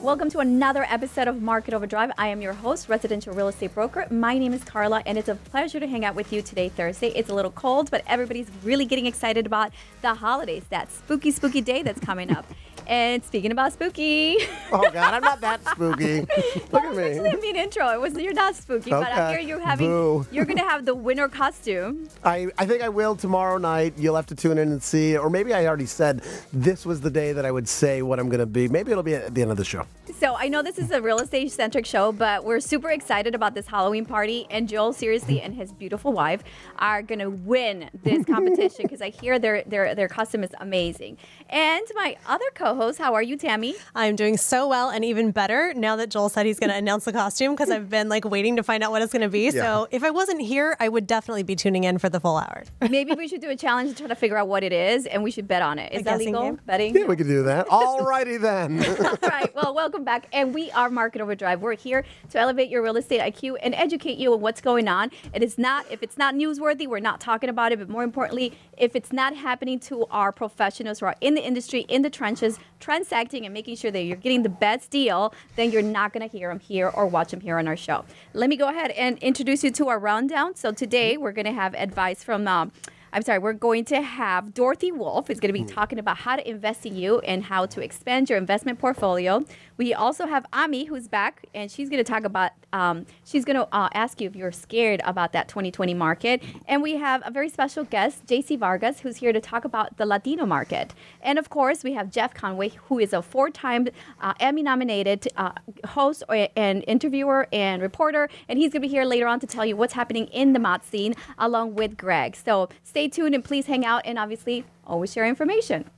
Welcome to another episode of Market Overdrive. I am your host, residential real estate broker. My name is Karla, and it's a pleasure to hang out with you today, Thursday. It's a little cold, but everybody's really getting excited about the holidays, that spooky, spooky day that's coming up. And speaking about spooky. Oh, God, I'm not that spooky. Look at me. It's actually a mean intro. You're not spooky, but I hear you're going to have the winter costume. I think I will tomorrow night. You'll have to tune in and see. Or maybe I already said this was the day that I would say what I'm going to be. Maybe it'll be at the end of the show. So I know this is a real estate-centric show, but we're super excited about this Halloween party. And Joel, seriously, and his beautiful wife are going to win this competition because I hear their costume is amazing. And my other co-host, how are you, Tammy? I'm doing so well and even better now that Joel said he's going to announce the costume because I've been waiting to find out what it's going to be. Yeah. So if I wasn't here, I would definitely be tuning in for the full hour. Maybe we should do a challenge to try to figure out what it is, and we should bet on it. Is that legal? Game? Betting? Yeah, we could do that. All righty then. All right. Well, welcome back. And we are Market Overdrive. We're here to elevate your real estate IQ and educate you on what's going on. If it's not newsworthy, we're not talking about it. But more importantly, if it's not happening to our professionals who are in the industry, in the trenches, transacting and making sure that you're getting the best deal, then you're not going to hear them here or watch them here on our show. Let me go ahead and introduce you to our rundown. So today we're going to have advice from we're going to have Dorothy Wulf is going to be talking about how to invest in you and how to expand your investment portfolio. We also have Ami, who's back, and she's going to talk about, ask you if you're scared about that 2020 market. And we have a very special guest, JC Vargas, who's here to talk about the Latino market. And of course, we have Jeff Conway, who is a 4-time Emmy-nominated host and interviewer and reporter. And he's going to be here later on to tell you what's happening in the mod scene along with Greg. So stay tuned and please hang out and obviously always share information.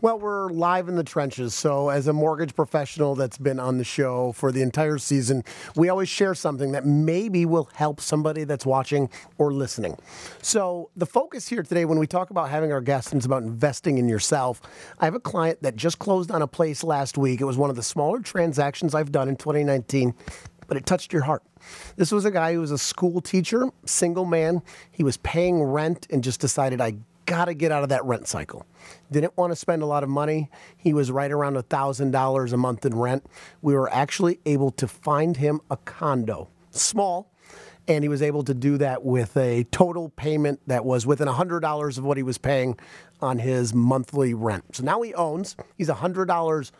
Well, we're live in the trenches. So as a mortgage professional that's been on the show for the entire season, we always share something that maybe will help somebody that's watching or listening. So the focus here today, when we talk about having our guests, it's about investing in yourself. I have a client that just closed on a place last week. It was one of the smaller transactions I've done in 2019. But it touched your heart. This was a guy who was a school teacher, single man. He was paying rent and just decided, I got to get out of that rent cycle. Didn't want to spend a lot of money. He was right around $1,000 a month in rent. We were actually able to find him a condo, small, and he was able to do that with a total payment that was within $100 of what he was paying on his monthly rent. So now he's $100.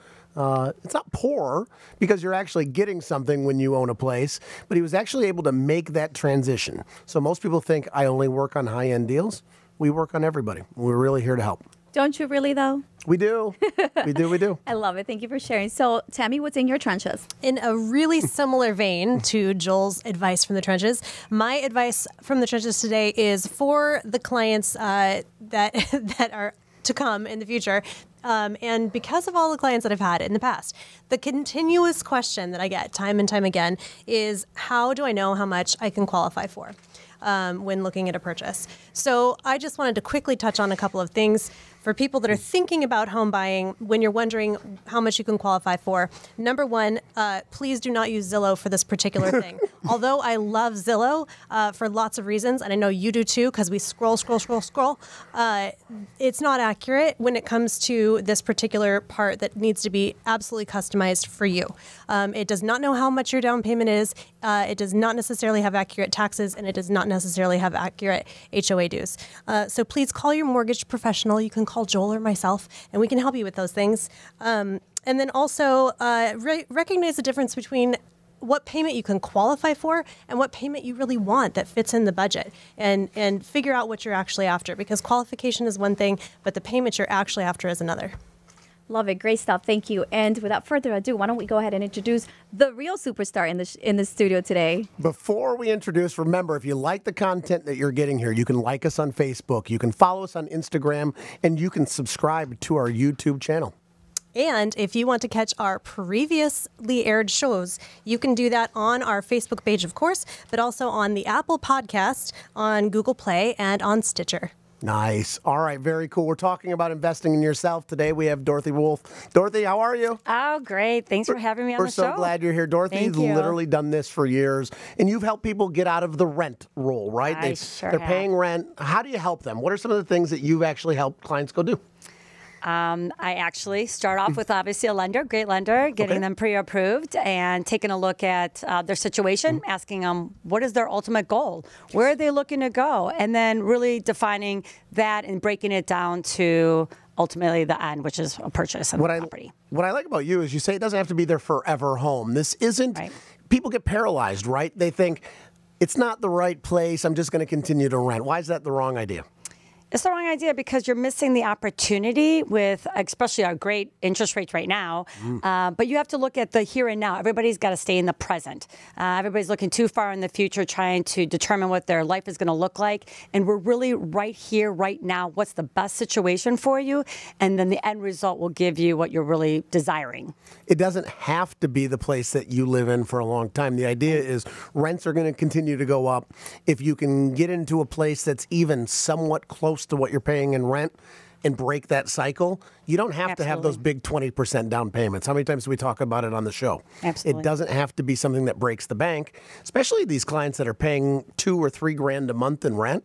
It's not poor because you're actually getting something when you own a place, but he was actually able to make that transition. So most people think I only work on high-end deals. We work on everybody. We're really here to help. Don't you really, though? We do. We do. I love it. Thank you for sharing. So, Tammy, what's in your trenches? In a really similar vein to Joel's advice from the trenches, my advice from the trenches today is for the clients that are to come in the future. And because of all the clients that I've had in the past, the continuous question that I get time and time again is, how do I know how much I can qualify for when looking at a purchase? So I just wanted to quickly touch on a couple of things for people that are thinking about home buying when you're wondering how much you can qualify for. Number one, please do not use Zillow for this particular thing. Although I love Zillow for lots of reasons, and I know you do too, because we scroll. It's not accurate when it comes to this particular part that needs to be absolutely customized for you. It does not know how much your down payment is. It does not necessarily have accurate taxes, and it does not necessarily have accurate HOA dues. So please call your mortgage professional. You can call Joel or myself, and we can help you with those things. And then also recognize the difference between what payment you can qualify for and what payment you really want that fits in the budget, and figure out what you're actually after, because qualification is one thing, but the payment you're actually after is another. Love it. Great stuff. Thank you. And without further ado, why don't we go ahead and introduce the real superstar in the studio today. Before we introduce, remember, if you like the content that you're getting here, you can like us on Facebook, you can follow us on Instagram, and you can subscribe to our YouTube channel. And if you want to catch our previously aired shows, you can do that on our Facebook page, of course, but also on the Apple Podcast, on Google Play, and on Stitcher. Nice. All right. Very cool. We're talking about investing in yourself. Today we have Dorothy Wulf. Dorothy, how are you? Oh, great. Thanks for having me on the show. We're so glad you're here. Dorothy's literally done this for years, and you've helped people get out of the rent role, right? I sure They're have. paying rent. How do you help them? What are some of the things that you've actually helped clients go do? I actually start off with obviously a lender, great lender, getting them pre-approved and taking a look at their situation, asking them what is their ultimate goal, where are they looking to go, and then really defining that and breaking it down to ultimately the end, which is a purchase of the property. What I like about you is you say it doesn't have to be their forever home. This isn't, people get paralyzed, right? They think, it's not the right place, I'm just going to continue to rent. Why is that the wrong idea? It's the wrong idea because you're missing the opportunity with especially our great interest rates right now. But you have to look at the here and now. Everybody's got to stay in the present. Everybody's looking too far in the future, trying to determine what their life is going to look like. And we're really right here, right now. What's the best situation for you? And then the end result will give you what you're really desiring. It doesn't have to be the place that you live in for a long time. The idea is rents are going to continue to go up. If you can get into a place that's even somewhat close to what you're paying in rent and break that cycle, you don't have to have those big 20% down payments. How many times do we talk about it on the show? Absolutely. It doesn't have to be something that breaks the bank, especially these clients that are paying $2,000 or $3,000 a month in rent.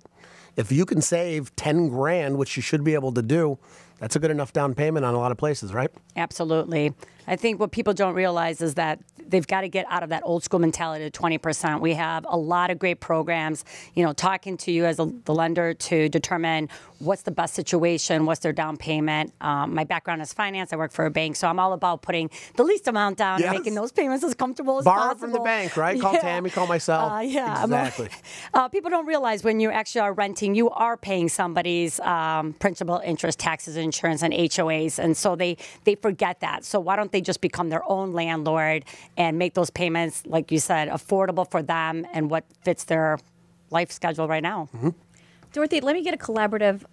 If you can save 10 grand, which you should be able to do, that's a good enough down payment on a lot of places, right? Absolutely. I think what people don't realize is that they've got to get out of that old school mentality of 20%. We have a lot of great programs, talking to you as the lender to determine what's the best situation, what's their down payment. My background is finance. I work for a bank, so I'm all about putting the least amount down and making those payments as comfortable as possible. Borrow from the bank, right? Call Tammy, call myself. Exactly. People don't realize when you actually are renting, you are paying somebody's principal, interest, taxes, insurance, and HOAs, and so they forget that. So why don't they just become their own landlord and make those payments, like you said, affordable for them and what fits their life schedule right now? Dorothy, let me get a collaborative,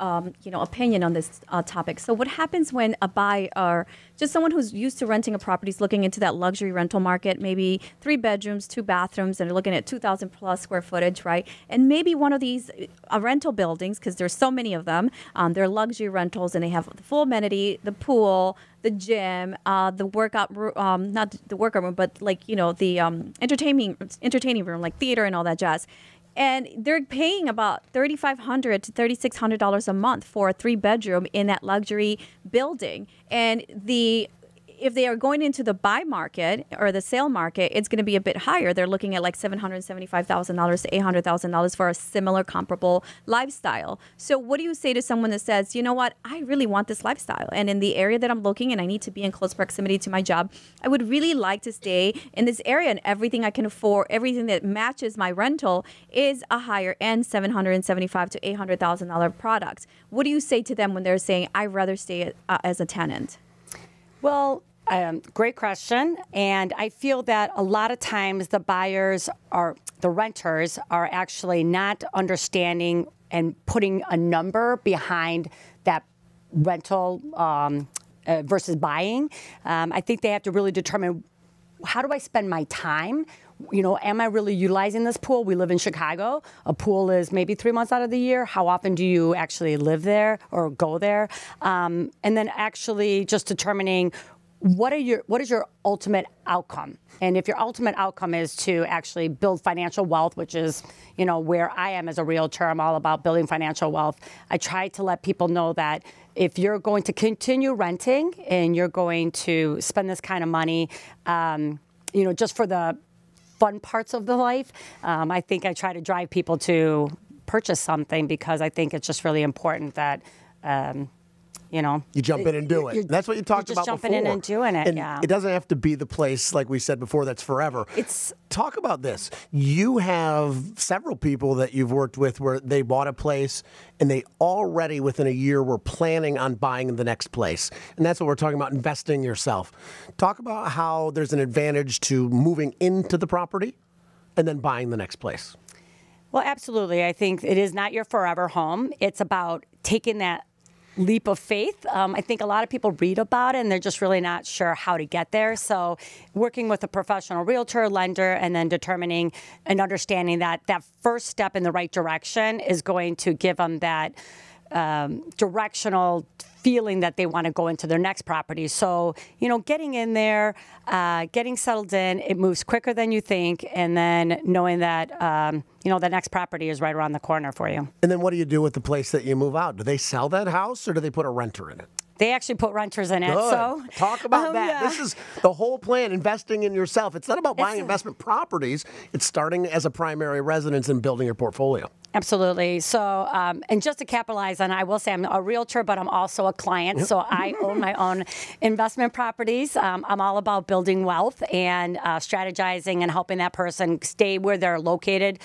opinion on this topic. So what happens when a buyer, just someone who's used to renting a property is looking into that luxury rental market, maybe 3 bedrooms, 2 bathrooms, and they're looking at 2,000 plus square footage, right? And maybe one of these rental buildings, because there's so many of them, they're luxury rentals and they have the full amenity, the pool, the gym, the workout room, not the workout room, but the entertaining room, like theater and all that jazz. And they're paying about $3,500 to $3,600 a month for a 3-bedroom in that luxury building. And if they are going into the buy market or the sale market, it's going to be a bit higher. They're looking at like $775,000 to $800,000 for a similar comparable lifestyle. So what do you say to someone that says, you know what, I really want this lifestyle, and in the area that I'm looking and I need to be in close proximity to my job, I would really like to stay in this area, and everything I can afford, everything that matches my rental is a higher end $775,000 to $800,000 product. What do you say to them when they're saying, I'd rather stay as a tenant? Well, great question. And I feel that a lot of times the renters are actually not understanding and putting a number behind that rental versus buying. I think they have to really determine, how do I spend my time? Am I really utilizing this pool? We live in Chicago. A pool is maybe 3 months out of the year. How often do you actually live there or go there? And then actually just determining what is your ultimate outcome? And if your ultimate outcome is to actually build financial wealth, which is, where I am as a realtor, I'm all about building financial wealth. I try to let people know that if you're going to continue renting and you're going to spend this kind of money, just for the fun parts of the life, I think I try to drive people to purchase something, because I think it's just really important that you jump in and do it. That's what you talked about before. Just jumping in and doing it, and it doesn't have to be the place, like we said before, that's forever. Talk about this. You have several people that you've worked with where they bought a place and they already within a year were planning on buying the next place. And that's what we're talking about, investing yourself. Talk about how there's an advantage to moving into the property and then buying the next place. Well, absolutely. I think it is not your forever home. It's about taking that leap of faith. I think a lot of people read about it and they're just really not sure how to get there. So working with a professional realtor, lender, and then determining and understanding that that first step in the right direction is going to give them that directional feeling that they want to go into their next property. So, getting in there, getting settled in, it moves quicker than you think, and then knowing that, the next property is right around the corner for you. And then what do you do with the place that you move out? Do they sell that house or do they put a renter in it? They actually put renters in it. Good. So Talk about that. yeah. This is the whole plan, investing in yourself. It's not about buying investment properties. It's starting as a primary residence and building your portfolio. Absolutely. So, and just to capitalize on it, I will say I'm a realtor, but I'm also a client. So I own my own investment properties. I'm all about building wealth and strategizing and helping that person stay where they're located,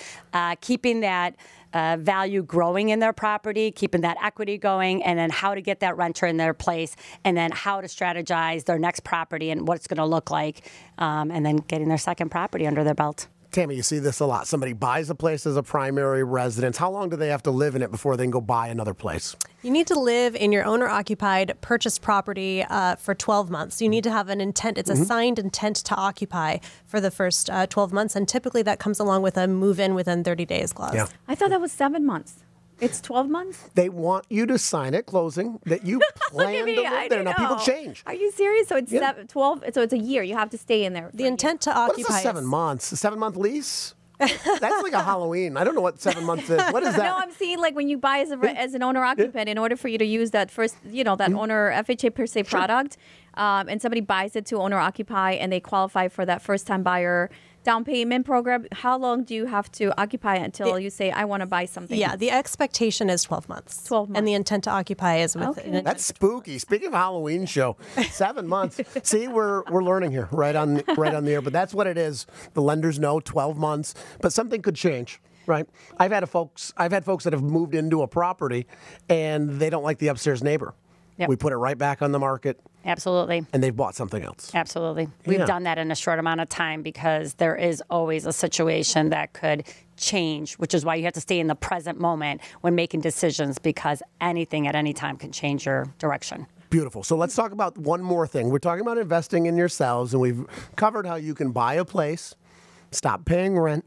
keeping that value growing in their property, keeping that equity going, and then how to get that renter in their place, and then how to strategize their next property and what it's going to look like, and then getting their second property under their belt. Tammy, you see this a lot. Somebody buys a place as a primary residence. How long do they have to live in it before they can go buy another place? You need to live in your owner-occupied purchased property for 12 months. You need to have an intent. It's a signed intent to occupy for the first 12 months, and typically that comes along with a move-in within 30 days clause. Yeah. I thought that was 7 months. It's 12 months? They want you to sign at closing that you plan to live there. Now, people change. Are you serious? So it's 12, so it's a year. You have to stay in there. The intent to What occupy is a 7 months? A 7-month lease? That's like a Halloween. I don't know what 7 months is. What is that? No, I'm saying like when you buy as an owner occupant, in order for you to use that first, that owner FHA per se product, and somebody buys it to owner occupy and they qualify for that first time buyer down payment program, how long do you have to occupy until you say, I want to buy something? Yeah, the expectation is 12 months. 12 months. And the intent to occupy is with Okay. That's spooky. Speaking of Halloween show, 7 months. See, we're learning here right on the air, but that's what it is. The lenders know 12 months, but something could change. Right. I've had folks that have moved into a property and they don't like the upstairs neighbor. Yep. We put it right back on the market. Absolutely. And they've bought something else. Absolutely. We've Yeah. done that in a short amount of time because there is always a situation that could change, which is why you have to stay in the present moment when making decisions, because anything at any time can change your direction. Beautiful. So let's talk about one more thing. We're talking about investing in yourselves, and we've covered how you can buy a place, stop paying rent,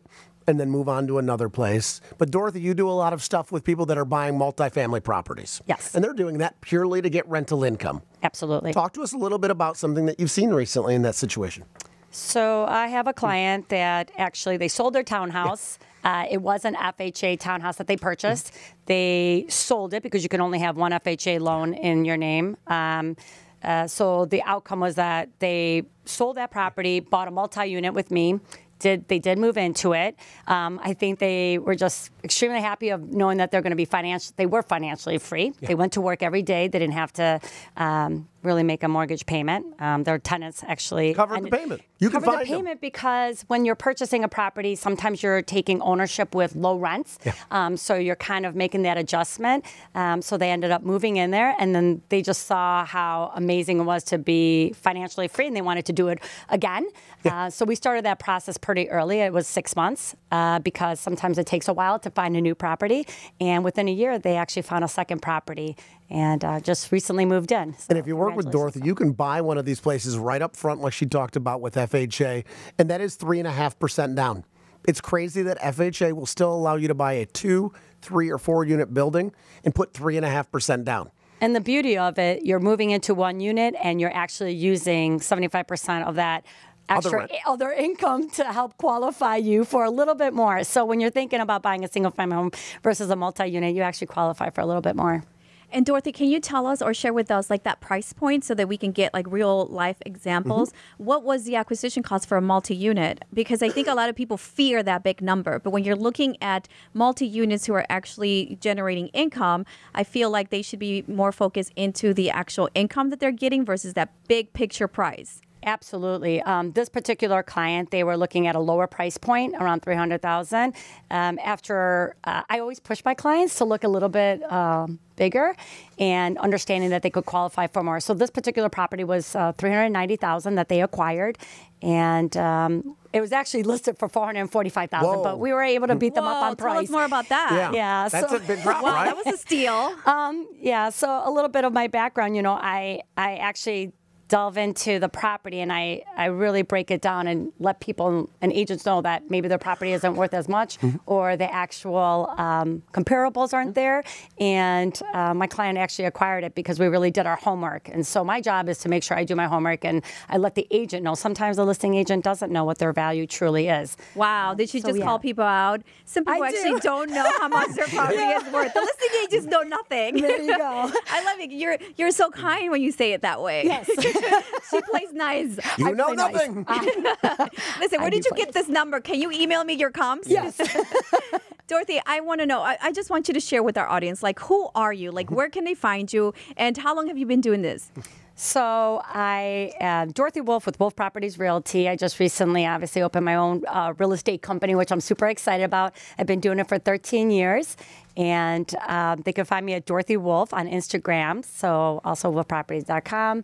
and then move on to another place. But Dorothy, you do a lot of stuff with people that are buying multifamily properties. Yes. And they're doing that purely to get rental income. Absolutely. Talk to us a little bit about something that you've seen recently in that situation. So I have a client that actually they sold their townhouse. It was an FHA townhouse that they purchased. They sold it because you can only have one FHA loan in your name. So the outcome was that they sold that property, bought a multi-unit with me. They did move into it. I think they were just extremely happy of knowing that they're going to be they were financially free. Yeah. They went to work every day. They didn't have to really make a mortgage payment. Their tenants actually covered the payment. You can cover find the payment them. Because when you're purchasing a property, sometimes you're taking ownership with low rents. Yeah. So you're kind of making that adjustment. So they ended up moving in there, and then they just saw how amazing it was to be financially free, and they wanted to do it again. Yeah. So we started that process pretty early. It was 6 months because sometimes it takes a while to find a new property. And within a year, they actually found a second property and just recently moved in. So and if you work with Dorothy, you can buy one of these places right up front, like she talked about with FHA, and that is 3.5% down. It's crazy that FHA will still allow you to buy a 2, 3, or 4 unit building and put 3.5% down. And the beauty of it, you're moving into one unit and you're actually using 75% of that extra other income to help qualify you for a little bit more. So when you're thinking about buying a single family home versus a multi-unit, you actually qualify for a little bit more. And Dorothy, can you tell us or share with us like that price point so that we can get like real life examples? What was the acquisition cost for a multi-unit? Because I think a lot of people fear that big number. But when you're looking at multi-units who are actually generating income, I feel like they should be more focused into the actual income that they're getting versus that big picture price. Absolutely. This particular client, they were looking at a lower price point, around $300,000. After I always push my clients to look a little bit bigger and understanding that they could qualify for more. So this particular property was $390,000 that they acquired, and it was actually listed for $445,000. But we were able to beat them up on price. Tell us more about that. Yeah, that's a big drop, wow, right? that was a steal. Yeah. So a little bit of my background. I actually delve into the property and I really break it down and let people and agents know that maybe their property isn't worth as much or the actual comparables aren't there. And my client actually acquired it because we really did our homework. And so my job is to make sure I do my homework and I let the agent know. Sometimes the listing agent doesn't know what their value truly is. Wow. Did she just call people out? Some people actually don't know how much their property is worth. The listing agents know nothing. There you go. I love it. You're so kind when you say it that way. Yes. She plays nice. You know nothing. Listen, where did you get this number? Can you email me your comps? Yes. Dorothy, I want to know. I just want you to share with our audience, like, who are you? Like, where can they find you? And how long have you been doing this? So I am Dorothy Wulf with Wulf Properties Realty. I just recently obviously opened my own real estate company, which I'm super excited about. I've been doing it for 13 years. And they can find me at Dorothy Wulf on Instagram. So also wolfproperties.com.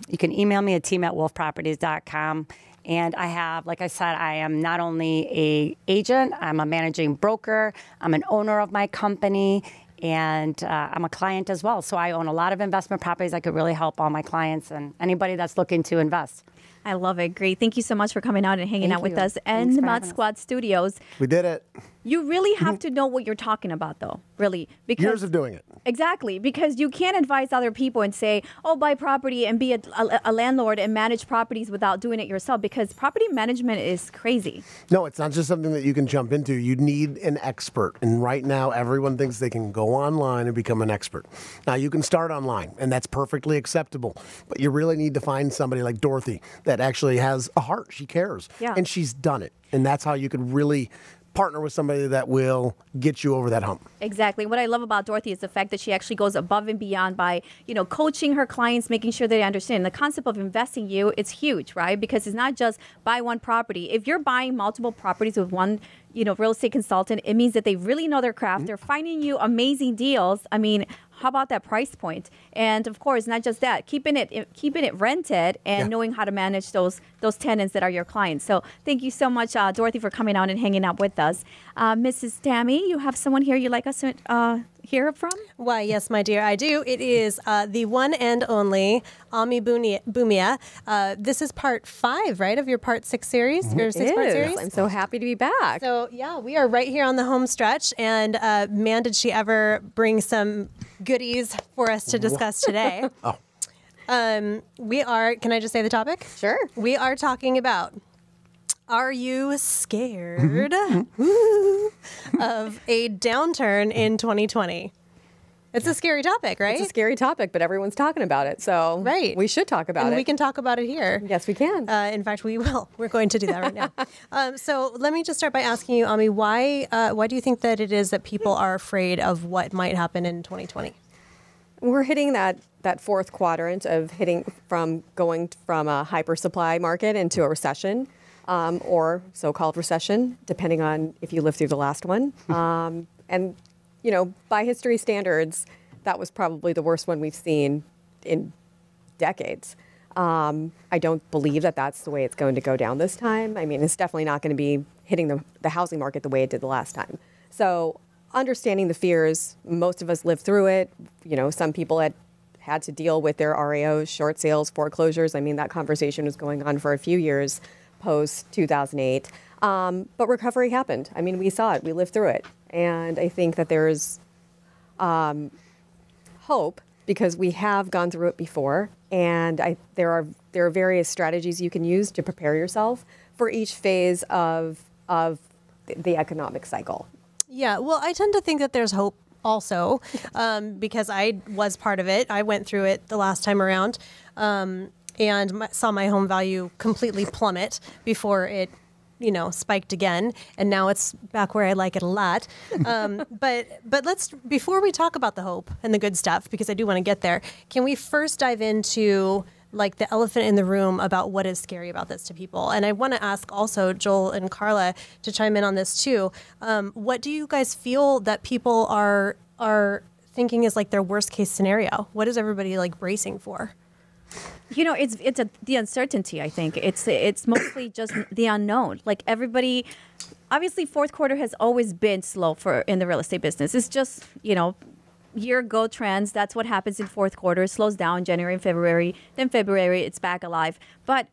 You can email me at team@wolfproperties.com. And I have, like I said, I am not only a agent, I'm a managing broker, I'm an owner of my company, and I'm a client as well. So I own a lot of investment properties that could really help all my clients and anybody that's looking to invest. I love it. Great. Thank you so much for coming out and hanging out with us Thanks and for Mod having us. Squad Studios. We did it. You really have to know what you're talking about, though, really. Because Years of doing it. Exactly, because you can't advise other people and say, oh, buy property and be a landlord and manage properties without doing it yourself, because property management is crazy. No, it's not just something that you can jump into. You need an expert. And right now, everyone thinks they can go online and become an expert. Now, you can start online, and that's perfectly acceptable. But you really need to find somebody like Dorothy that actually has a heart. She cares. Yeah. And she's done it. And that's how you could really partner with somebody that will get you over that hump. Exactly. What I love about Dorothy is the fact that she actually goes above and beyond by, coaching her clients, making sure they understand. The concept of investing it's huge, right? Because it's not just buy one property. If you're buying multiple properties with one, real estate consultant, it means that they really know their craft. They're finding you amazing deals. I mean, how about that price point? And of course, not just that, keeping it rented and knowing how to manage those tenants that are your clients. So thank you so much, Dorothy, for coming out and hanging out with us. Mrs. Tammy, you have someone here you'd like us to hear from? Why, yes, my dear, I do. It is the one and only Ami Bumia. This is part 5, right, of your part 6 series? Your 6-part series? I'm so happy to be back. So, yeah, we are right here on the home stretch. And, man, did she ever bring some goodies for us to discuss today. We are, can I just say the topic? Sure. We are talking about, are you scared of a downturn in 2020? It's a scary topic, right? It's a scary topic, but everyone's talking about it. So we should talk about and it. We can talk about it here. Yes, we can. In fact, we will. We're going to do that right now. So let me just start by asking you, Ami, why do you think that it is that people are afraid of what might happen in 2020? We're hitting that fourth quadrant of going from a hyper supply market into a recession, or so-called recession, depending on if you lived through the last one. And by history standards, that was probably the worst one we've seen in decades. I don't believe that that's the way it's going to go down this time. I mean, it's definitely not going to be hitting the housing market the way it did the last time. So understanding the fears, most of us lived through it. Some people had to deal with their REOs, short sales, foreclosures. I mean, that conversation was going on for a few years post 2008. But recovery happened. I mean, we saw it. We lived through it. And I think that there's hope because we have gone through it before. And there are various strategies you can use to prepare yourself for each phase of the economic cycle. Yeah, well, I tend to think that there's hope also because I was part of it. I went through it the last time around and saw my home value completely plummet before it spiked again, and now it's back where I like it a lot. But let's, before we talk about the hope and the good stuff, because I do want to get there, can we first dive into like the elephant in the room about what is scary about this to people? And I want to ask also Joel and Karla to chime in on this too. What do you guys feel that people are thinking is like their worst case scenario? What is everybody like bracing for? It's the uncertainty. I think it's mostly just the unknown. Like everybody, obviously, fourth quarter has always been slow in the real estate business. It's just year-ago trends. That's what happens in fourth quarter. It slows down January and February. Then February, it's back alive. But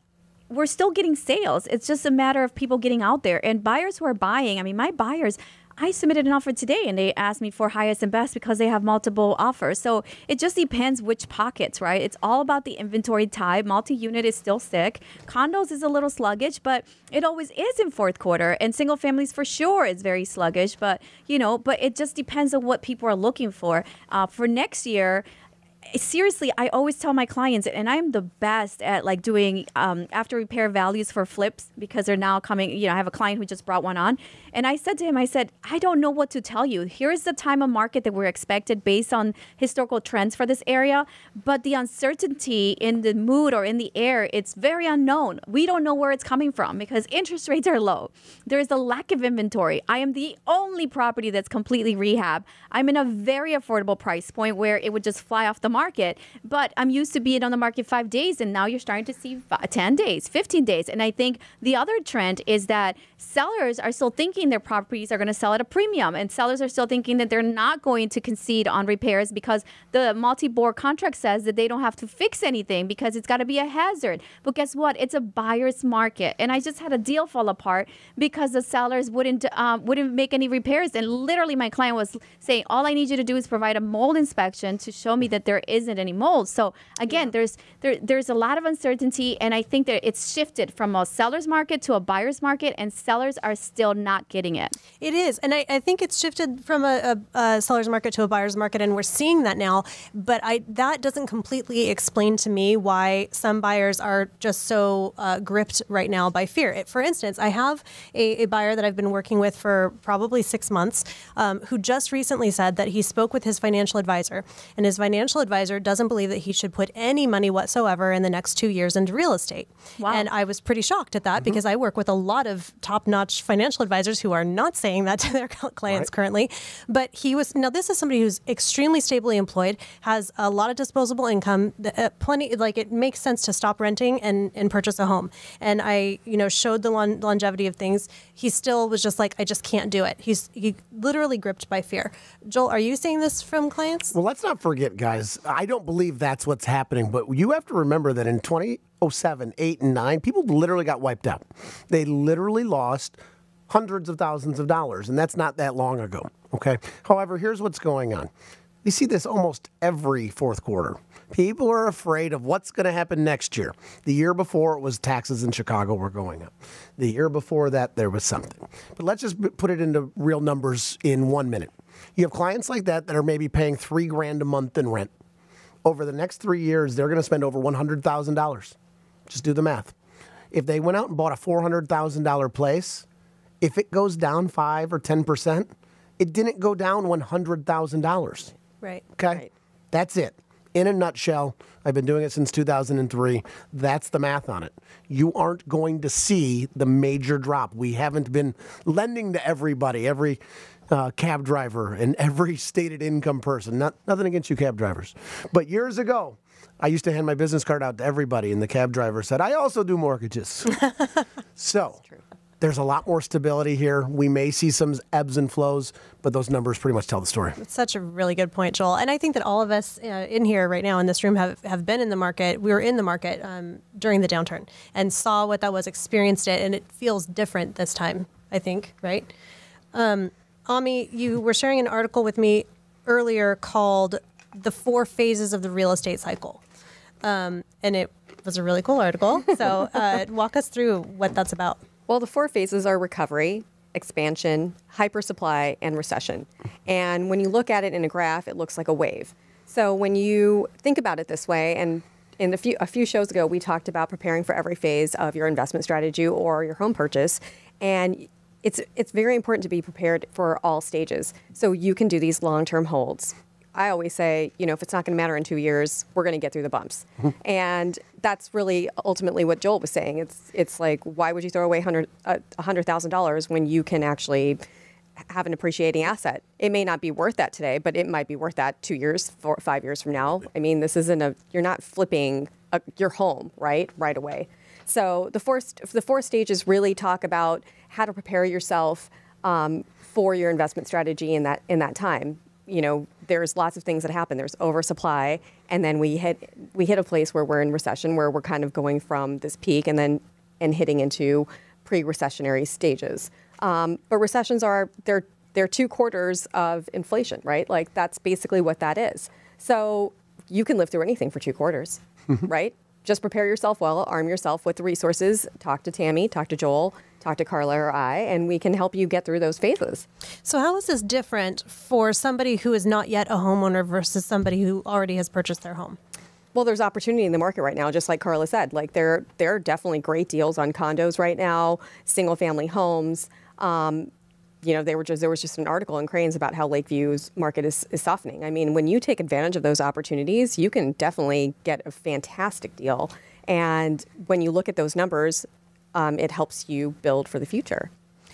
we're still getting sales. It's just a matter of people getting out there. And buyers who are buying, I mean, my buyers, I submitted an offer today and they asked me for highest and best because they have multiple offers. So it just depends which pockets, right? It's all about the inventory type. Multi-unit is still sick. Condos is a little sluggish, but it always is in fourth quarter. And single families for sure is very sluggish, but but it just depends on what people are looking for. For next year, seriously, I always tell my clients, and I'm the best at like doing after repair values for flips because they're now coming. I have a client who just brought one on. And I said to him, I don't know what to tell you. Here's the time of market that we're expected based on historical trends for this area. But the uncertainty in the mood or in the air, it's very unknown. We don't know where it's coming from because interest rates are low. There is a lack of inventory. I am the only property that's completely rehab. I'm in a very affordable price point where it would just fly off the market. But I'm used to being on the market 5 days, and now you're starting to see 10 days, 15 days. And I think the other trend is that sellers are still thinking their properties are going to sell at a premium, and sellers are still thinking that they're not going to concede on repairs because the multi-bore contract says that they don't have to fix anything because it's got to be a hazard. But guess what? It's a buyer's market. And I just had a deal fall apart because the sellers wouldn't make any repairs. And literally my client was saying, all I need you to do is provide a mold inspection to show me that there isn't any mold. So again, there's a lot of uncertainty, and I think that it's shifted from a seller's market to a buyer's market, and sellers are still not getting it. It is. And I think it's shifted from a seller's market to a buyer's market, and we're seeing that now. But that doesn't completely explain to me why some buyers are just so gripped right now by fear. For instance, I have a buyer that I've been working with for probably 6 months who just recently said that he spoke with his financial advisor, and his financial advisor doesn't believe that he should put any money whatsoever in the next 2 years into real estate. Wow. And I was pretty shocked at that because I work with a lot of top-notch financial advisors who are not saying that to their clients currently. But this is somebody who's extremely stably employed, has a lot of disposable income, it makes sense to stop renting and purchase a home. And I, showed the longevity of things. He still was just like, I just can't do it. He literally gripped by fear. Joel, are you seeing this from clients? Well, let's not forget, guys, I don't believe that's what's happening, but you have to remember that in 2007, 8, and 9, people literally got wiped out. They literally lost hundreds of thousands of dollars, and that's not that long ago, okay? However, here's what's going on. You see this almost every fourth quarter. People are afraid of what's going to happen next year. The year before, it was taxes in Chicago were going up. The year before that, there was something. But let's just put it into real numbers in 1 minute. You have clients like that are maybe paying $3,000 a month in rent. Over the next 3 years, they're going to spend over $100,000. Just do the math. If they went out and bought a $400,000 place, if it goes down 5 or 10%, it didn't go down $100,000. Right. Okay? Right. That's it. In a nutshell, I've been doing it since 2003. That's the math on it. You aren't going to see the major drop. We haven't been lending to everybody, every cab driver and every stated income person. Nothing against you cab drivers. But years ago, I used to hand my business card out to everybody, and the cab driver said, I also do mortgages. So there's a lot more stability here. We may see some ebbs and flows, but those numbers pretty much tell the story. It's such a really good point, Joel. And I think that all of us in here right now in this room have been in the market. We were in the market during the downturn and saw what that was, experienced it, and it feels different this time, I think, right? Ami, you were sharing an article with me earlier called The 4 Phases of the Real Estate Cycle. And it was a really cool article. So walk us through what that's about. Well, the 4 phases are recovery, expansion, hypersupply, and recession. And when you look at it in a graph, it looks like a wave. So when you think about it this way, and in a few shows ago, we talked about preparing for every phase of your investment strategy or your home purchase. And it's very important to be prepared for all stages. So you can do these long-term holds. I always say, if it's not going to matter in 2 years, we're going to get through the bumps. And that's really ultimately what Joel was saying. It's like, why would you throw away $100,000 when you can actually have an appreciating asset? It may not be worth that today, but it might be worth that 2 years, 4, 5 years from now. I mean, you're not flipping your home right away. So the four stages really talk about how to prepare yourself for your investment strategy in that time. there's lots of things that happen. There's oversupply, and then we hit a place where we're in recession, where we're kind of going from this peak and hitting into pre-recessionary stages. But recessions they're 2 quarters of inflation, right? Like that's basically what that is. So you can live through anything for 2 quarters, right? Just prepare yourself well, arm yourself with the resources, talk to Tammy, talk to Joel, talk to Karla or I, and we can help you get through those phases. So how is this different for somebody who is not yet a homeowner versus somebody who already has purchased their home? Well, there's opportunity in the market right now, just like Karla said. Like there are definitely great deals on condos right now, single family homes. There was just an article in Cranes about how Lakeview's market is softening. I mean, when you take advantage of those opportunities, you can definitely get a fantastic deal. And when you look at those numbers, it helps you build for the future.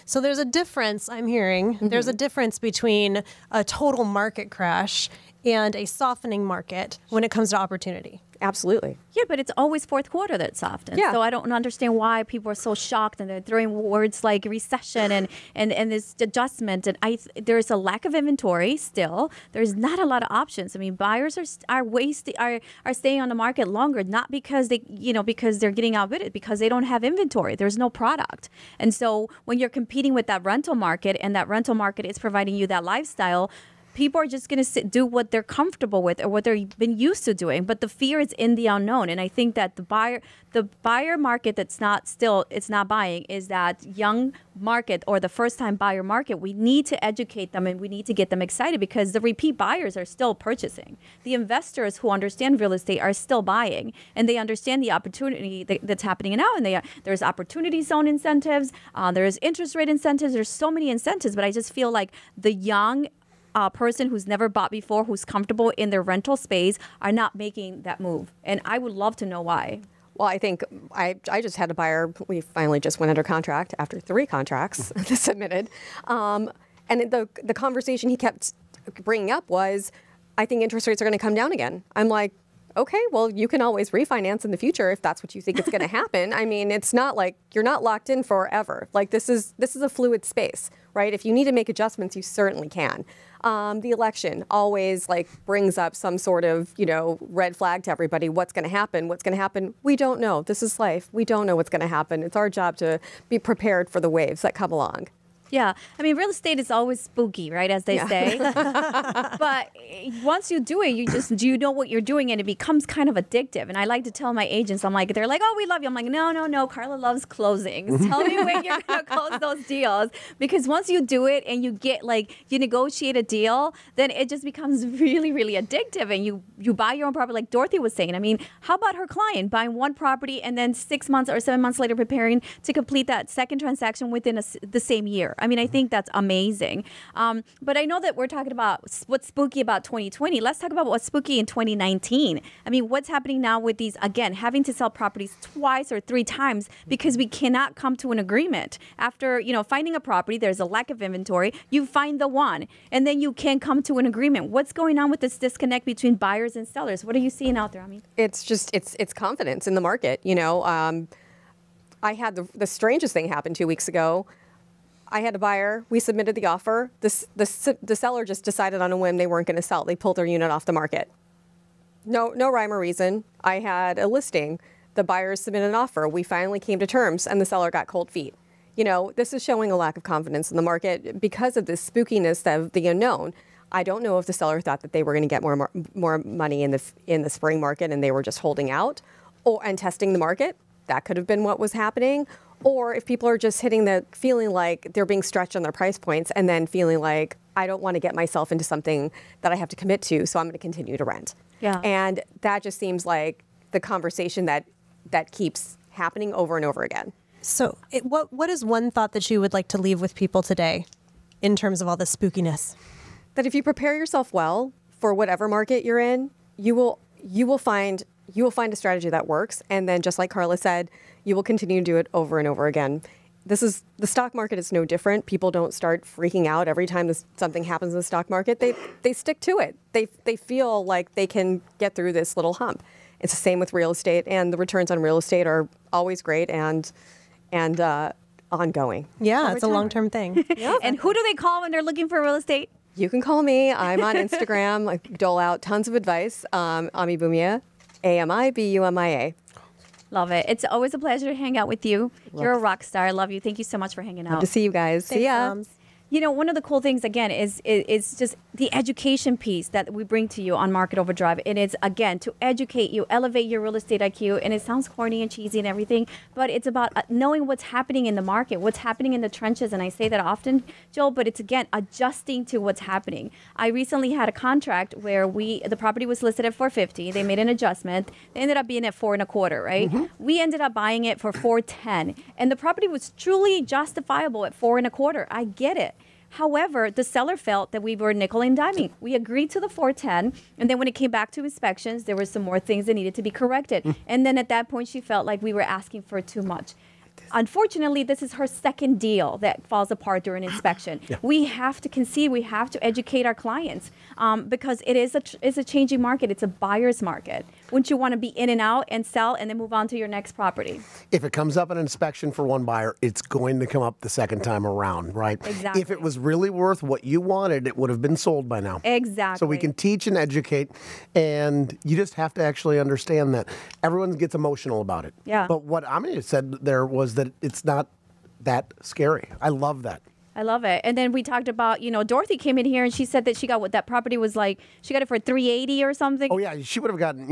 So there's a difference, I'm hearing, there's a difference between a total market crash and a softening market when it comes to opportunity. Absolutely. Yeah, but it's always fourth quarter that softens. Yeah. So I don't understand why people are so shocked and they're throwing words like recession and this adjustment. And there's a lack of inventory still. There's not a lot of options. I mean, buyers are staying on the market longer, not because because they're getting outbid, because they don't have inventory. There's no product. And so when you're competing with that rental market and that rental market is providing you that lifestyle, people are just going to do what they're comfortable with or what they've been used to doing. But the fear is in the unknown. And I think that the buyer market it's not buying is that young market or the first time buyer market. We need to educate them and we need to get them excited because the repeat buyers are still purchasing. The investors who understand real estate are still buying and they understand the opportunity that's happening now. And there's opportunity zone incentives. There's interest rate incentives. There's so many incentives. But I just feel like the young person who's never bought before, who's comfortable in their rental space, are not making that move. And I would love to know why. Well, I think I just had a buyer. We finally just went under contract after 3 contracts submitted. And the conversation he kept bringing up was, I think interest rates are going to come down again. I'm like, okay, well, you can always refinance in the future if that's what you think is going to happen. I mean, it's not like you're not locked in forever. Like this is a fluid space, right? If you need to make adjustments, you certainly can. The election always brings up some sort of, red flag to everybody. What's going to happen? What's going to happen? We don't know. This is life. We don't know what's going to happen. It's our job to be prepared for the waves that come along. Yeah. I mean, real estate is always spooky, right, as they say. But once you do it, you know what you're doing, and it becomes kind of addictive. And I like to tell my agents, they're like, oh, we love you. I'm like, no, Karla loves closings. Tell me when you're going to close those deals. Because once you do it and you get, you negotiate a deal, then it just becomes really, really addictive. And you buy your own property, like Dorothy was saying. I mean, how about her client buying one property and then 6 months or 7 months later preparing to complete that second transaction within the same year? I mean, I think that's amazing. But I know that we're talking about what's spooky about 2020. Let's talk about what's spooky in 2019. I mean, what's happening now with these, again, having to sell properties twice or 3 times because we cannot come to an agreement. After, finding a property, there's a lack of inventory. You find the one, and then you can come to an agreement. What's going on with this disconnect between buyers and sellers? What are you seeing out there, Ami? It's just, it's confidence in the market. I had the strangest thing happen 2 weeks ago. I had a buyer. We submitted the offer. The seller just decided on a whim they weren't going to sell. They pulled their unit off the market. No rhyme or reason. I had a listing. The buyer submitted an offer. We finally came to terms, and the seller got cold feet. This is showing a lack of confidence in the market because of this spookiness of the unknown. I don't know if the seller thought that they were going to get more money in the spring market, and they were just holding out and testing the market. That could have been what was happening. Or if people are just feeling like they're being stretched on their price points and then feeling like, I don't want to get myself into something that I have to commit to, so I'm going to continue to rent. Yeah. And that just seems like the conversation that keeps happening over and over again. So what is one thought that you would like to leave with people today in terms of all this spookiness? That if you prepare yourself well for whatever market you're in, you will find a strategy that works. And then just like Karla said, you will continue to do it over and over again. The stock market is no different. People don't start freaking out every time something happens in the stock market. They stick to it. They feel like they can get through this little hump. It's the same with real estate, and the returns on real estate are always great and ongoing. Yeah, it's a long-term thing. Yeah. And who do they call when they're looking for real estate? You can call me. I'm on Instagram. I dole out tons of advice. Ami Bumia, AMIBUMIA. Love it. It's always a pleasure to hang out with you. You're a rock star. I love you. Thank you so much for hanging out. Love to see you guys. See ya. Moms. You know, one of the cool things, again, is just the education piece that we bring to you on Market Overdrive. It is, again, to educate you, elevate your real estate IQ. And it sounds corny and cheesy and everything, but it's about knowing what's happening in the market, what's happening in the trenches. And I say that often, Joel, but it's, again, adjusting to what's happening. I recently had a contract where the property was listed at $450. They made an adjustment. They ended up being at $4.25, right? We ended up buying it for $410. And the property was truly justifiable at $4.25. I get it. However, the seller felt that we were nickel and diming. We agreed to the 410, and then when it came back to inspections, there were some more things that needed to be corrected. And then at that point, she felt like we were asking for too much. Unfortunately, this is her second deal that falls apart during inspection. We have to concede, we have to educate our clients because it is a changing market. It's a buyer's market. Wouldn't you want to be in and out and sell and then move on to your next property? If it comes up an inspection for one buyer, it's going to come up the second time around, right? Exactly. If it was really worth what you wanted, it would have been sold by now. Exactly. So we can teach and educate, and you just have to actually understand that. Everyone gets emotional about it. Yeah. But what Ami said there was that it's not that scary. I love that. I love it. And then we talked about, you know, Dorothy came in here and she said that she got what that property was like. She got it for $380 or something. Oh yeah, she would have gotten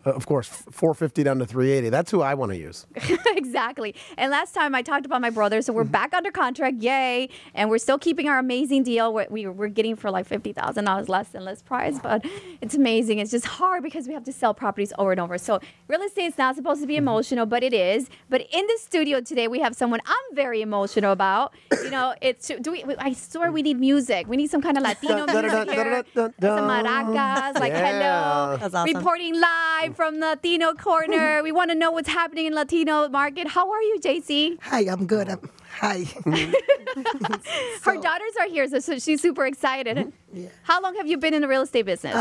of course, $450 down to $380. That's who I want to use. Exactly. And last time I talked about my brother, so we're back under contract, yay! And we're still keeping our amazing deal. We're getting for like $50,000 less than list price, but it's amazing. It's just hard because we have to sell properties over and over. So real estate is not supposed to be emotional, but it is. But in the studio today, we have someone I'm very emotional about. You know. I swear we need music. We need some kind of Latino music here. Some maracas, like hello. That's awesome. Reporting live from the Latino corner. We want to know what's happening in Latino market. How are you, JC? Hi, I'm good. Hi. Her daughters are here, so she's super excited. Yeah. How long have you been in the real estate business?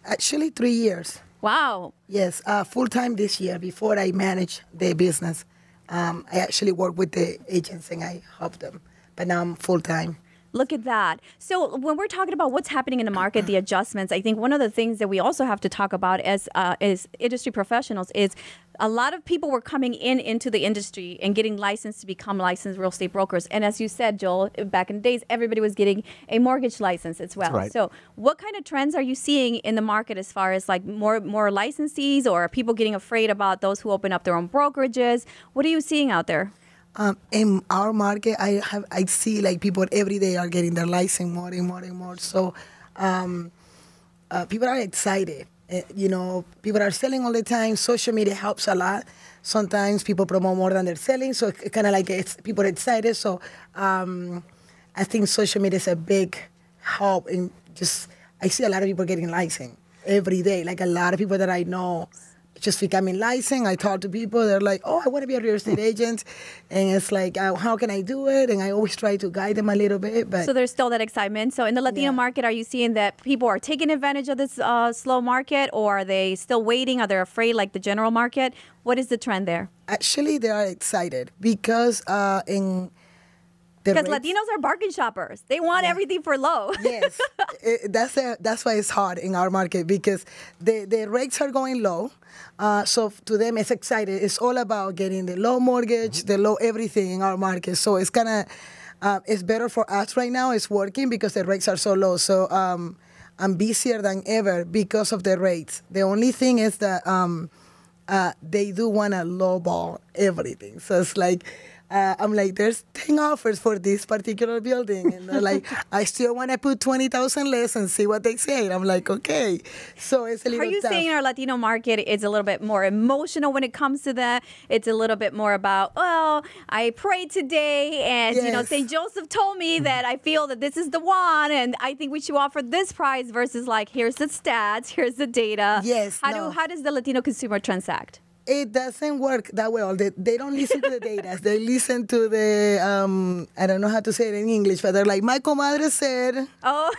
Actually, 3 years. Wow. Yes, full-time this year. Before I managed the business, I actually work with the agents and I help them. But now I'm full-time. Look at that. So when we're talking about what's happening in the market, the adjustments, I think one of the things that we also have to talk about as industry professionals is a lot of people were coming into the industry and getting licensed to become licensed real estate brokers. And as you said, Joel, back in the days, everybody was getting a mortgage license as well. That's right. So what kind of trends are you seeing in the market as far as like more licensees, or are people getting afraid about those who open up their own brokerages? What are you seeing out there? In our market, I see like people every day are getting their license more and more and more. So people are excited. People are selling all the time. Social media helps a lot. Sometimes people promote more than they're selling, so it kind of like gets people excited. So I think social media is a big help. In I see a lot of people getting licensed every day. Like a lot of people that I know just becoming licensed. I talk to people, they're like, oh, I want to be a real estate agent. And it's like, how can I do it? And I always try to guide them a little bit. But so there's still that excitement. So in the Latino market, are you seeing that people are taking advantage of this slow market, or are they still waiting? Are they afraid like the general market? What is the trend there? Actually, they are excited because because Latinos are bargain shoppers. They want everything for low. Yes, that's why it's hard in our market, because the rates are going low. So to them, it's excited. It's all about getting the low mortgage, the low everything in our market. So it's it's better for us right now. It's working because the rates are so low. So I'm busier than ever because of the rates. The only thing is that they do want to lowball everything. So it's like, I'm like, there's 10 offers for this particular building. And they're like, I still want to put 20,000 less and see what they say. And I'm like, okay. So it's a little Are you tough. saying our Latino market is a little bit more emotional when it comes to that? It's a little bit more about, well, I prayed today and, St. Joseph told me that I feel that this is the one and I think we should offer this price versus like, here's the stats, here's the data. Yes. How does the Latino consumer transact? It doesn't work that well. They don't listen to the data. They listen to the, I don't know how to say it in English, but they're like, my comadre said,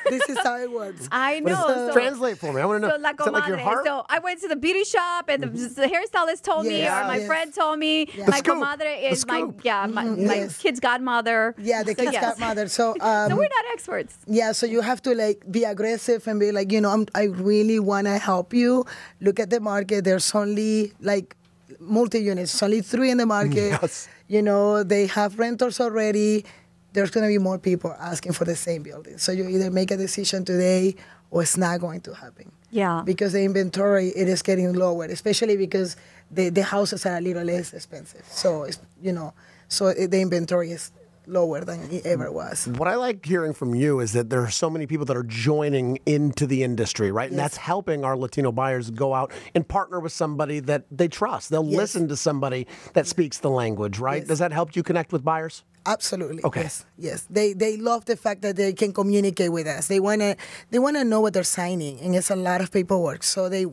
this is how it works. I know. Translate for me. I want to know. So, la Is that like your comadre. heart? So I went to the beauty shop and the hairstylist told me, or my friend told me, my scoop. comadre is my Yes. kid's godmother. Yeah, the kid's godmother. So, so we're not experts. yeah, so you have to like be aggressive and be like, I really want to help you. Look at the market. There's only like multi-units. There's only 3 in the market. Yes. They have renters already. There's going to be more people asking for the same building. So you either make a decision today or it's not going to happen. Yeah. Because the inventory, it is getting lower, especially because the houses are a little less expensive. So, the inventory is lower than it ever was. What I like hearing from you is that there are so many people that are joining into the industry, right? And that's helping our Latino buyers go out and partner with somebody that they trust. They'll listen to somebody that speaks the language, right? Yes. Does that help you connect with buyers? Absolutely. Okay. Yes. They love the fact that they can communicate with us. They wanna know what they're signing, and it's a lot of paperwork. So they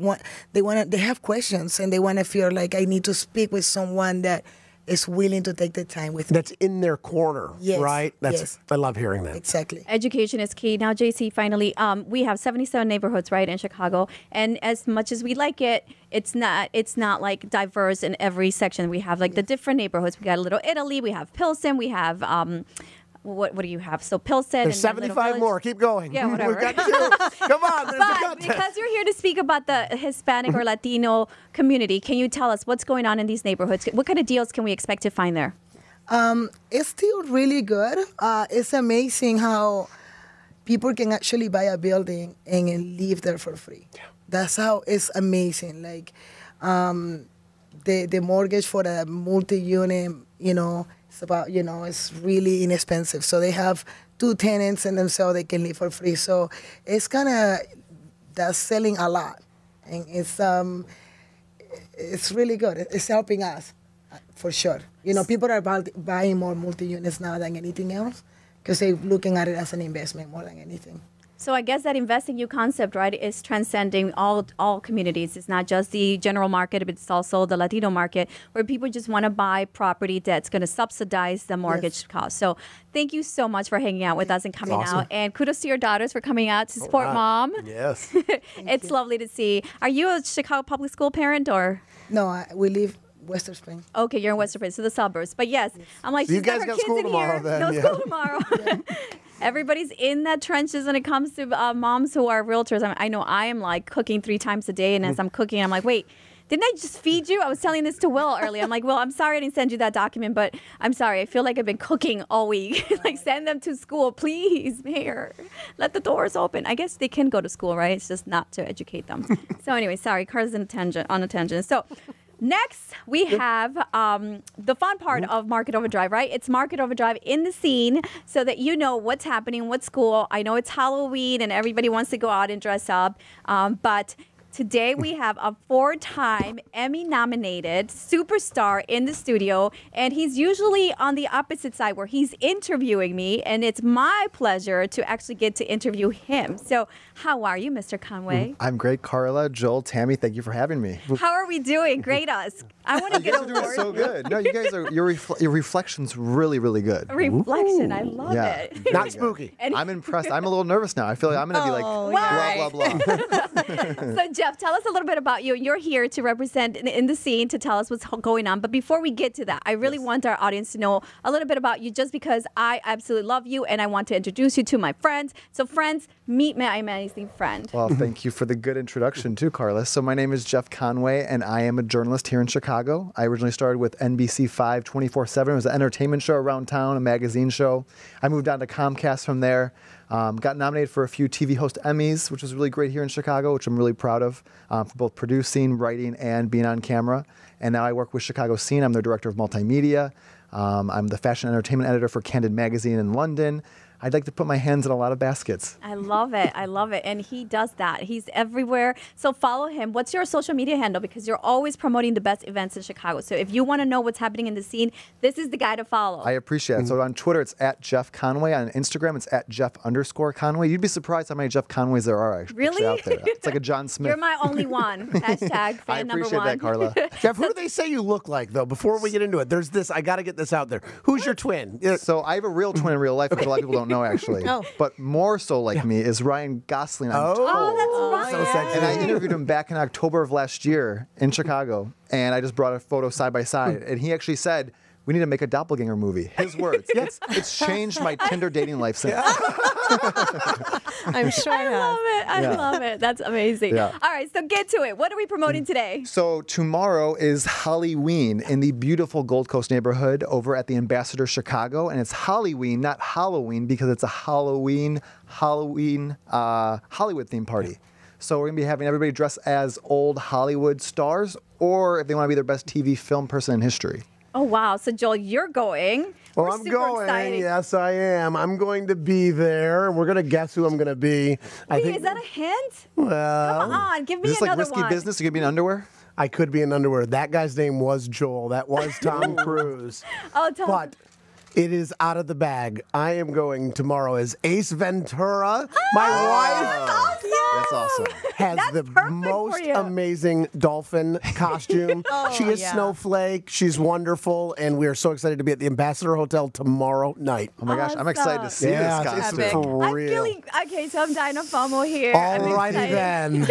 have questions, and they wanna feel like I need to speak with someone that is willing to take the time with me. That's in their corner, right? I love hearing that. Exactly. Education is key. Now, JC, finally, we have 77 neighborhoods, right, in Chicago, and as much as we like it, it's not like diverse in every section. We have like the different neighborhoods. We got a Little Italy. We have Pilsen. We have what do you have? So Pilsen. There's and 75 more. Keep going. Yeah, whatever. We've got 2. Come on. There's a But contest. because you're here to speak about the Hispanic or Latino community, can you tell us what's going on in these neighborhoods? What kind of deals can we expect to find there? It's still really good. It's amazing how people can actually buy a building and live there for free. Yeah. That's how it's amazing. Like the mortgage for a multi-unit, it's about, it's really inexpensive. So they have 2 tenants and themselves they can live for free. So it's that's selling a lot. And it's really good. It's helping us, for sure. People are buying more multi-units now than anything else because they're looking at it as an investment more than anything. So I guess that investing you concept, right, is transcending all communities. It's not just the general market, but it's also the Latino market where people just want to buy property that's going to subsidize the mortgage cost. So thank you so much for hanging out with us and coming out. And kudos to your daughters for coming out to support Mom. Yes. It's lovely to see. Are you a Chicago public school parent or? No, we live Western Spring. Okay, you're in Western Spring, so the suburbs. But yes, I'm like, So you she's got guys her got kids school in tomorrow here. then, No yeah. school tomorrow. Everybody's in the trenches when it comes to moms who are realtors. I know I am like cooking 3 times a day, and as I'm cooking, I'm like, wait, didn't I just feed you? I was telling this to Will earlier. I'm like, Will, I'm sorry I didn't send you that document, but I'm sorry. I feel like I've been cooking all week. Like, send them to school, please, Mayor. Let the doors open. I guess they can go to school, right? It's just not to educate them. So anyway, sorry, Karla's on a tangent. So next, we have the fun part of Market Overdrive, right? It's Market Overdrive in the scene so that you know what's happening, what school. I know it's Halloween and everybody wants to go out and dress up, but today we have a 4-time Emmy-nominated superstar in the studio, and he's usually on the opposite side where he's interviewing me, and it's my pleasure to actually get to interview him. So how are you, Mr. Conway? I'm great, Karla, Joel, Tammy. Thank you for having me. How are we doing? Grade us. I want to get You guys are doing so good. No, you guys are your reflection's really, really good. Reflection. I love Yeah. it. Not spooky. I'm impressed. I'm a little nervous now. I feel like I'm going to be like blah, blah, blah. So, Jeff, tell us a little bit about you. You're here to represent in the scene to tell us what's going on. But before we get to that, I really want our audience to know a little bit about you just because I absolutely love you and I want to introduce you to my friends. So, friends, meet my amazing friend. Well, thank you for the good introduction too, Karla. So my name is Jeff Conway, and I am a journalist here in Chicago. I originally started with NBC 5 24/7. It was an entertainment show around town, a magazine show. I moved on to Comcast from there. Got nominated for a few TV host Emmys, which was really great here in Chicago, which I'm really proud of, for both producing, writing, and being on camera. And now I work with Chicago Scene. I'm their director of multimedia. I'm the fashion and entertainment editor for Candid Magazine in London. I'd like to put my hands in a lot of baskets. I love it. I love it. And he does that. He's everywhere. So follow him. What's your social media handle? Because you're always promoting the best events in Chicago. So if you want to know what's happening in the scene, this is the guy to follow. I appreciate it. So on Twitter, it's at Jeff Conway. On Instagram, it's at Jeff_Conway. You'd be surprised how many Jeff Conways there are actually Really? out there. It's like a John Smith. You're my only one. Hashtag fan I number appreciate one. that, Karla. Jeff, who do they say you look like, though? Before we get into it, there's this. I got to get this out there. Who's your twin? So I have a real twin in real life, which a lot of people don't know, actually. Oh. But more so like me is Ryan Gosling. I'm told. that's so sexy. And I interviewed him back in October of last year in Chicago, and I just brought a photo side by side, and he actually said, "We need to make a doppelganger movie." His words. It's changed my Tinder dating life since. I'm sure I love it. I love it. That's amazing. Yeah. All right, so get to it. What are we promoting today? So tomorrow is Halloween in the beautiful Gold Coast neighborhood over at the Ambassador Chicago, and it's Halloween, not Halloween, because it's a Hollywood theme party. So we're gonna be having everybody dress as old Hollywood stars, or if they want to be their best TV film person in history. Oh, wow. So, Joel, you're going. Well, We're I'm super going. excited. Yes, I am. I'm going to be there. We're going to guess who I'm going to be. Wait, is that a hint? Well, Come on, give me Is this like another risky one. business? You could be in underwear? I could be in underwear. That guy's name was Joel. That was Tom Cruise. Oh, Tom. But it is out of the bag. I am going tomorrow as Ace Ventura. My wife That's awesome. has That's the perfect most for you. amazing dolphin costume. She is Snowflake. She's wonderful. And we are so excited to be at the Ambassador Hotel tomorrow night. Oh my gosh, I'm excited to see Yeah, this it's costume. for I'm real. feeling okay, so I'm dying of FOMO here. I'm Alrighty excited.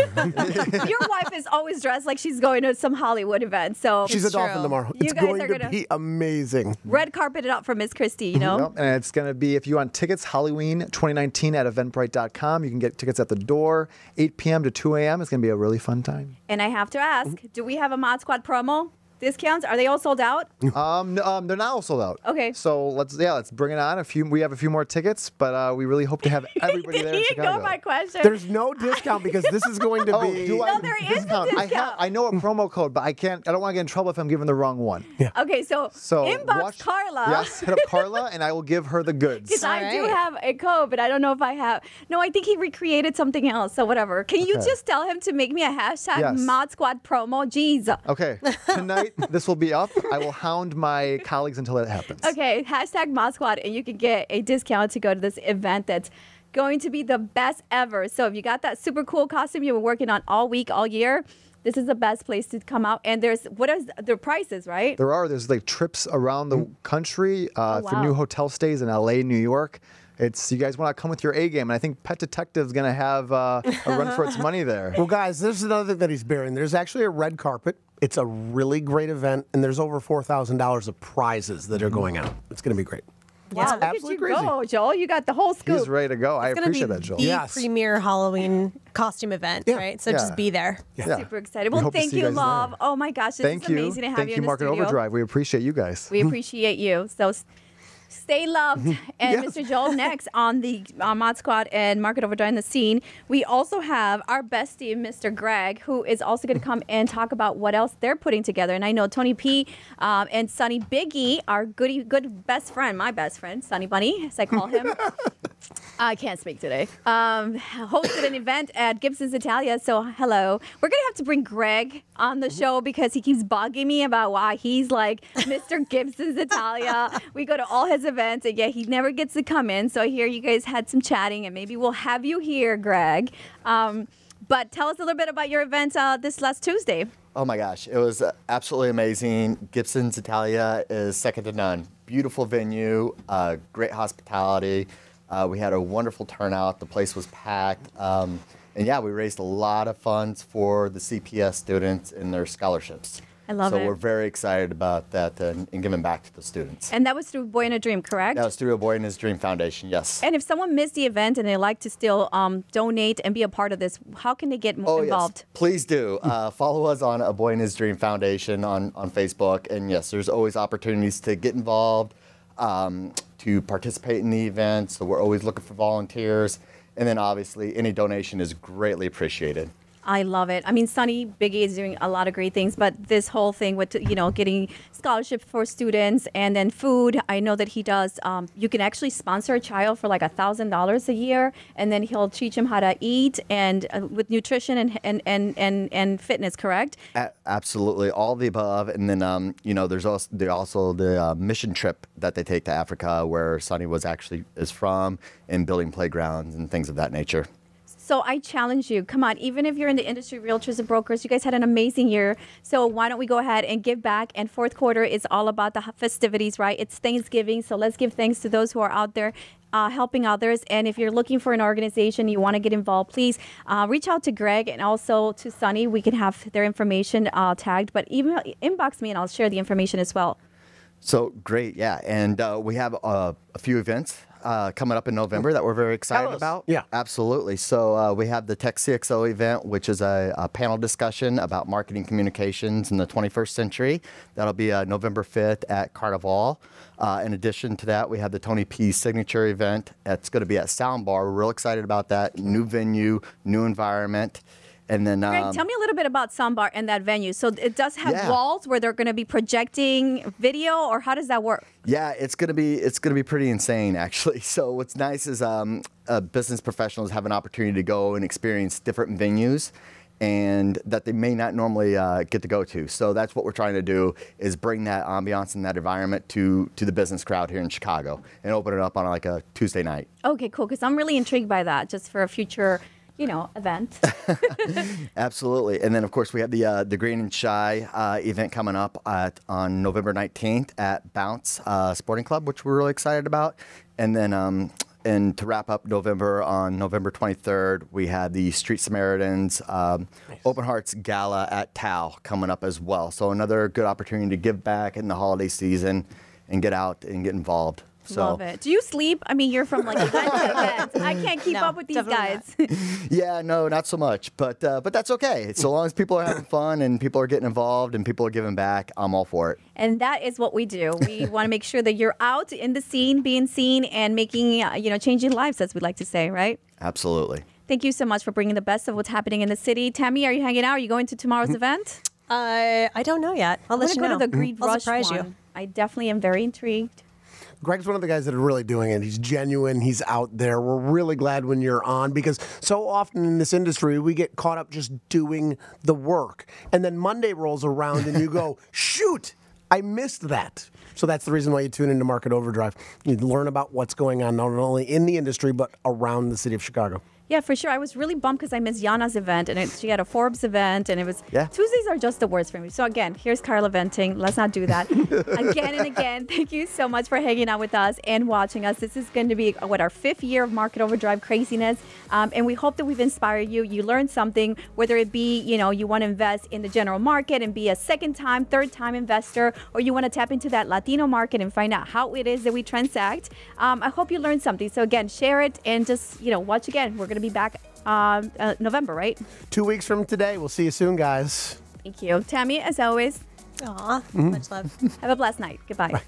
then. Your wife is always dressed like she's going to some Hollywood event. So She's a dolphin true. tomorrow. You It's guys going are to gonna- be amazing. red carpet it up for Miss Christie, you know? Yep, and it's going to be, if you want tickets, Halloween 2019 at eventbrite.com. You can get tickets at the door, 8 p.m. to 2 a.m. It's going to be a really fun time. And I have to ask, do we have a Mod Squad promo? Discounts? Are they all sold out? They're not all sold out. Okay. So let's bring it on. We have a few more tickets, but we really hope to have everybody there in Did he Chicago. know my question? There's no discount because this is going to be. do I? No, there is a discount. I know a promo code, but I don't want to get in trouble if I'm giving the wrong one. Okay, so, So inbox watch, Karla. Yes, hit up Karla, and I will give her the goods. Because I do right. have a code, but I don't know if I have. No, I think he recreated something else, so whatever. Can you Okay. just tell him to make me a hashtag Yes. Mod Squad promo? Jeez. Okay, tonight this will be up. I will hound my colleagues until it happens. Okay, hashtag Mod Squad, and you can get a discount to go to this event that's going to be the best ever. So if you got that super cool costume you've been working on all week, all year, this is the best place to come out. And what is the prices, right? There's like trips around the country for wow. new hotel stays in LA, New York. You guys want to come with your A game, and I think Pet Detective's going to have a run for its money there. Well, guys, this is another thing that he's bearing. There's actually a red carpet. It's a really great event, and there's over $4,000 of prizes that are going out. It's going to be great. Wow, look at absolutely you crazy. go, Joel. You got the whole scoop. He's ready to go. I It's going to be appreciate that, Joel. the Yes. premier Halloween costume event, Yeah. right? So Yeah. just be there. Yeah. Super excited. We Well, hope to thank see you you, guys there. love. Oh my gosh, this Thank is you. amazing to have Thank you you, in the Market studio. Overdrive. We appreciate you guys. We appreciate you. So stay loved. And Mr. Joel, next on the Mod Squad and Market Overdrive in the scene, we also have our bestie, Mr. Greg, who is also going to come and talk about what else they're putting together. And I know Tony P and Sonny Biggie, our good best friend, my best friend, Sonny Bunny, as I call him. I can't speak today. Hosted an event at Gibson's Italia. So hello. We're going to have to bring Greg on the show because he keeps bugging me about why he's like Mr. Gibson's Italia. We go to all his events and yet he never gets to come in. So I hear you guys had some chatting and maybe we'll have you here, Greg. But tell us a little bit about your event this last Tuesday. Oh my gosh, it was absolutely amazing. Gibson's Italia is second to none. Beautiful venue, great hospitality. We had a wonderful turnout. The place was packed. And yeah, we raised a lot of funds for the CPS students and their scholarships. I love it. So we're very excited about that and giving back to the students. And that was through Boy in a Dream, correct? That was through a Boy and His Dream Foundation, yes. And if someone missed the event and they like to still donate and be a part of this, how can they get involved? Yes, please do. Follow us on A Boy and His Dream Foundation on Facebook. And yes, there's always opportunities to get involved, to participate in the event. So we're always looking for volunteers. And then obviously any donation is greatly appreciated. I love it. I mean, Sonny Biggie is doing a lot of great things, but this whole thing with, getting scholarships for students and then food, I know that he does. You can actually sponsor a child for like $1,000 a year, and then he'll teach him how to eat and with nutrition and fitness, correct? Absolutely, all the above. And then, there's also the mission trip that they take to Africa where Sonny is from, and building playgrounds and things of that nature. So I challenge you. Come on, even if you're in the industry, realtors and brokers, you guys had an amazing year. So why don't we go ahead and give back? And fourth quarter is all about the festivities, right? It's Thanksgiving. So let's give thanks to those who are out there helping others. And if you're looking for an organization, you want to get involved, please reach out to Greg and also to Sunny. We can have their information tagged, but inbox me and I'll share the information as well. So great, yeah. And we have a few events coming up in November that we're very excited about. Yeah. Absolutely. So we have the Tech CXO event, which is a panel discussion about marketing communications in the 21st century. That'll be November 5th at Carnival. In addition to that, we have the Tony P Signature event. That's going to be at Soundbar. We're real excited about that. New venue, new environment. And then, Greg, tell me a little bit about Soundbar and that venue. So it does have walls where they're going to be projecting video, or how does that work? Yeah, it's gonna be pretty insane, actually. So what's nice is business professionals have an opportunity to go and experience different venues, and that they may not normally get to go to. So that's what we're trying to do, is bring that ambiance and that environment to the business crowd here in Chicago, and open it up on like a Tuesday night. Okay, cool. Because I'm really intrigued by that, just for a future, event. Absolutely. And then, of course, we have the Green and Shy event coming up on November 19th at Bounce Sporting Club, which we're really excited about. And then, and to wrap up November, on November 23rd, we have the Street Samaritans Open Hearts Gala at Tao coming up as well. So another good opportunity to give back in the holiday season and get out and get involved. So, love it. Do you sleep? I mean, you're from like event to event. I can't keep up with these guys. Yeah, no, not so much. But that's okay. So long as people are having fun and people are getting involved and people are giving back, I'm all for it. And that is what we do. We want to make sure that you're out in the scene, being seen, and making, changing lives, as we like to say, right? Absolutely. Thank you so much for bringing the best of what's happening in the city. Tammy, are you hanging out? Are you going to tomorrow's event? I don't know yet. I'll let you know. Go to the Greed I'll Rush surprise one. you. I definitely am very intrigued. Greg's one of the guys that are really doing it. He's genuine. He's out there. We're really glad when you're on, because so often in this industry, we get caught up just doing the work. And then Monday rolls around and you go, shoot, I missed that. So that's the reason why you tune into Market Overdrive. You learn about what's going on, not only in the industry, but around the city of Chicago. Yeah, for sure. I was really bummed because I missed Yana's event, and she had a Forbes event, and it was Tuesdays are just the worst for me. So again, here's Karla venting. Let's not do that again and again. Thank you so much for hanging out with us and watching us. This is going to be our 5th year of Market Overdrive craziness, and we hope that we've inspired you. You learned something, whether it be you want to invest in the general market and be a second-time, third-time investor, or you want to tap into that Latino market and find out how it is that we transact. I hope you learned something. So again, share it and just watch again. We're going to be back November, right? 2 weeks from today. We'll see you soon, guys. Thank you. Tammy, as always. Aw, much love. Have a blessed night. Goodbye. Bye.